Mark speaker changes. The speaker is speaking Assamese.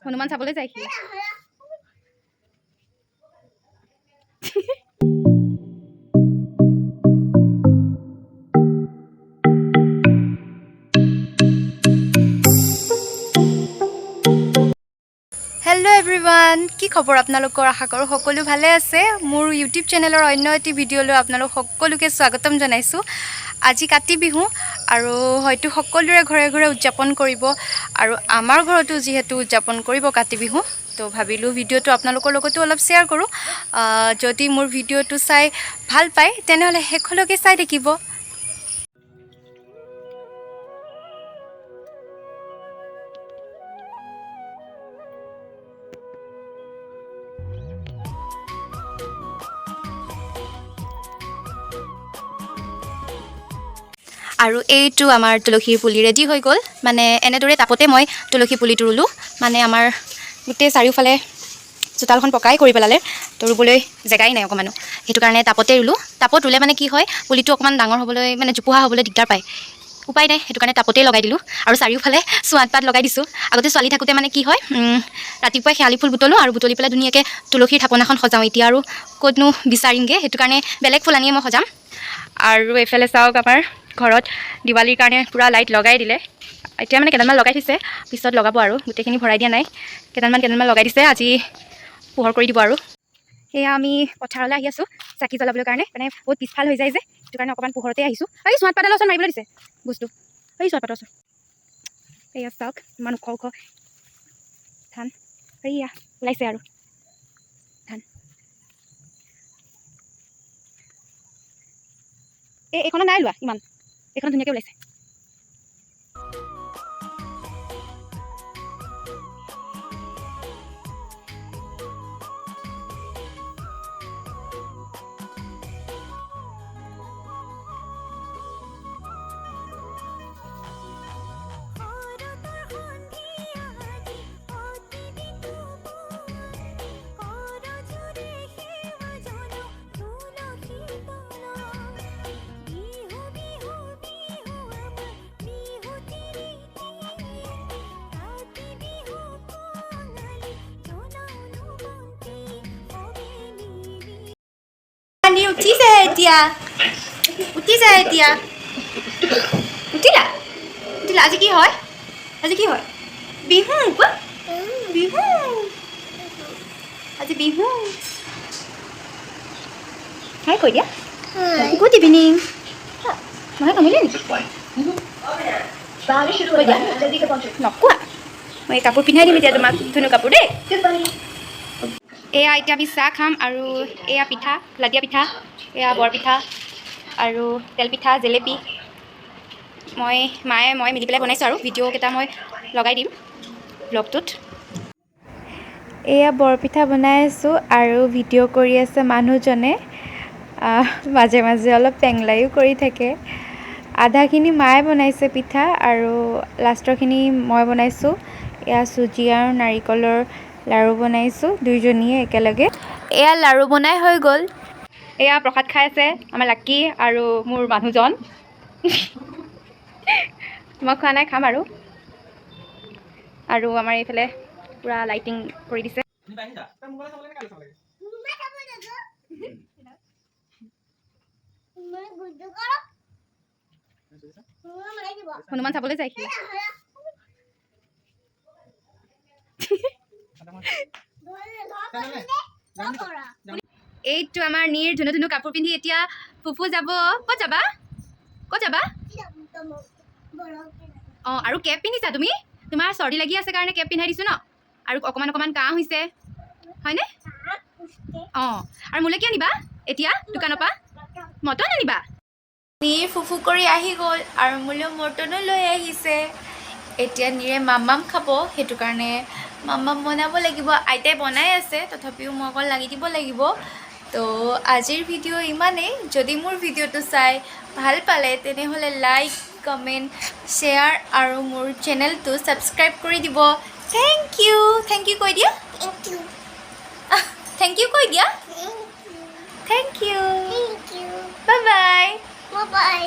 Speaker 1: হনুমান চাবলৈ যায় সি হেল্ল' এভৰিৱান কি খবৰ আপোনালোকৰ আশা কৰোঁ সকলো ভালে আছে মোৰ ইউটিউব চেনেলৰ অন্য এটি ভিডিঅ'লৈ আপোনালোক সকলোকে স্বাগতম জনাইছোঁ আজি কাতি বিহু আৰু হয়তো সকলোৰে ঘৰে ঘৰে উদযাপন কৰিব আৰু আমাৰ ঘৰতো যিহেতু উদযাপন কৰিব কাতি বিহু তো ভাবিলোঁ ভিডিঅ'টো আপোনালোকৰ লগতো অলপ শ্বেয়াৰ কৰোঁ যদি মোৰ ভিডিঅ'টো চাই ভাল পায় তেনেহ'লে শেষলৈকে চাই থাকিব আৰু এইটো আমাৰ তুলসীৰ পুলি ৰেডি হৈ গ'ল মানে এনেদৰে তাপতে মই তুলসী পুলিটো ৰুলোঁ মানে আমাৰ গোটেই চাৰিওফালে চোতালখন পকাই কৰি পেলালে তো ৰুবলৈ জেগাই নাই অকণমানো সেইটো কাৰণে তাপতে ৰুলোঁ তাপত ৰুলে মানে কি হয় পুলিটো অকণমান ডাঙৰ হ'বলৈ মানে জোপোহা হ'বলৈ দিগদাৰ পায় উপায় নাই সেইটো কাৰণে তাপতেই লগাই দিলোঁ আৰু চাৰিওফালে চোৱাত পাত লগাই দিছোঁ আগতে ছোৱালী থাকোঁতে মানে কি হয় ৰাতিপুৱাই শেৱালি ফুল বুটলোঁ আৰু বুটলি পেলাই ধুনীয়াকৈ তুলসীৰ থাপনাখন সজাওঁ এতিয়া আৰু ক'তনো বিচাৰিমগৈ সেইটো কাৰণে বেলেগ ফুল আনিয়ে মই সজাম আৰু এইফালে চাওক আমাৰ ঘৰত দিৱালীৰ কাৰণে পুৰা লাইট লগাই দিলে এতিয়া মানে কেইডালমান লগাই থৈছে পিছত লগাব আৰু গোটেইখিনি ভৰাই দিয়া নাই কেইডালমান লগাই দিছে আজি পোহৰ কৰি দিব আৰু এয়া আমি পথাৰলৈ আহি আছোঁ চাকি জ্বলাবলৈ কাৰণে মানে বহুত পিছফাল হৈ যায় যে সেইটো কাৰণে অকণমান পোহৰতে আহিছোঁ এই চোৱাত পাতৰ ওচৰত মাৰিবলৈ দিছে বস্তু এই চোৱাত পাতৰ ওচৰত এয়া চাওক ইমান ওখ ওখ ধান এইয়া ওলাইছে আৰু ধান এইখনত নাই লোৱা ইমান এইখন ধুনীয়াকৈ ওলাইছে উঠিছে এতিয়া উঠিলা আজি কি হয় বিহু বিহু আজি বিহু হাই কৈ দিয়া গুড ইভিনিং নহয় কামিলে নেকি নকোৱা মই কাপোৰ পিন্ধাই দিম এতিয়া তোমাক ধুনু কাপোৰ দেই এয়া এতিয়া আমি চাহ খাম আৰু এয়া পিঠা লাদিয়া পিঠা এয়া বৰপিঠা আৰু তেলপিঠা জেলেপি মায়ে মই মিলি পেলাই বনাইছোঁ আৰু ভিডিঅ' কেইটা মই লগাই দিম ব্লগটোত এয়া বৰপিঠা বনাই আছোঁ আৰু ভিডিঅ' কৰি আছে মানুহজনে মাজে মাজে অলপ টেংলাইও কৰি থাকে আধাখিনি মায়ে বনাইছে পিঠা আৰু লাষ্টৰখিনি মই বনাইছোঁ এয়া চুজি আৰু নাৰিকলৰ লাড়ু বনাইছোঁ দুইজনীয়ে একেলগে এয়া লাড়ু বনাই হৈ গ'ল এয়া প্ৰসাদ খাই আছে আমাৰ লাকি আৰু মোৰ মানুহজন মই খোৱা নাই খাম আৰু আমাৰ এইফালে পুৰা লাইটিং কৰি দিছে হনুমান চাবলৈ যায় সি এইটো আমাৰ নীৰ ধুনু ধুনু কাপোৰ পিন্ধি এতিয়া ফুফু যাব ক'ত যাবা অঁ আৰু কেপ পিন্ধিছা তুমি তোমাৰ চৰ্দি লাগি আছে কাৰণে কেপ পিন্ধাই দিছোঁ ন আৰু অকণমান কাহ হৈছে হয়নে অঁ আৰু মোলৈ কি আনিবা এতিয়া দোকানৰ পৰা মটন আনিবা নীৰ ফুফু কৰি আহি গ'ল আৰু মোলৈ মটনো লৈ আহিছে এতিয়া নীৰে মামাম খাব সেইটো কাৰণে মামাম বনাব লাগিব আইতাই বনাই আছে তথাপিও মই অকল লাগি দিব লাগিব তো আজিৰ ভিডিঅ' ইমানেই যদি মোৰ ভিডিঅ'টো চাই ভাল পালে তেনেহ'লে লাইক কমেণ্ট শ্বেয়াৰ আৰু মোৰ চেনেলটো ছাবস্ক্ৰাইব কৰি দিব থেংক ইউ কৈ দিয়া থেংক ইউ কৈ দিয়া থেংক ইউ বাই বাই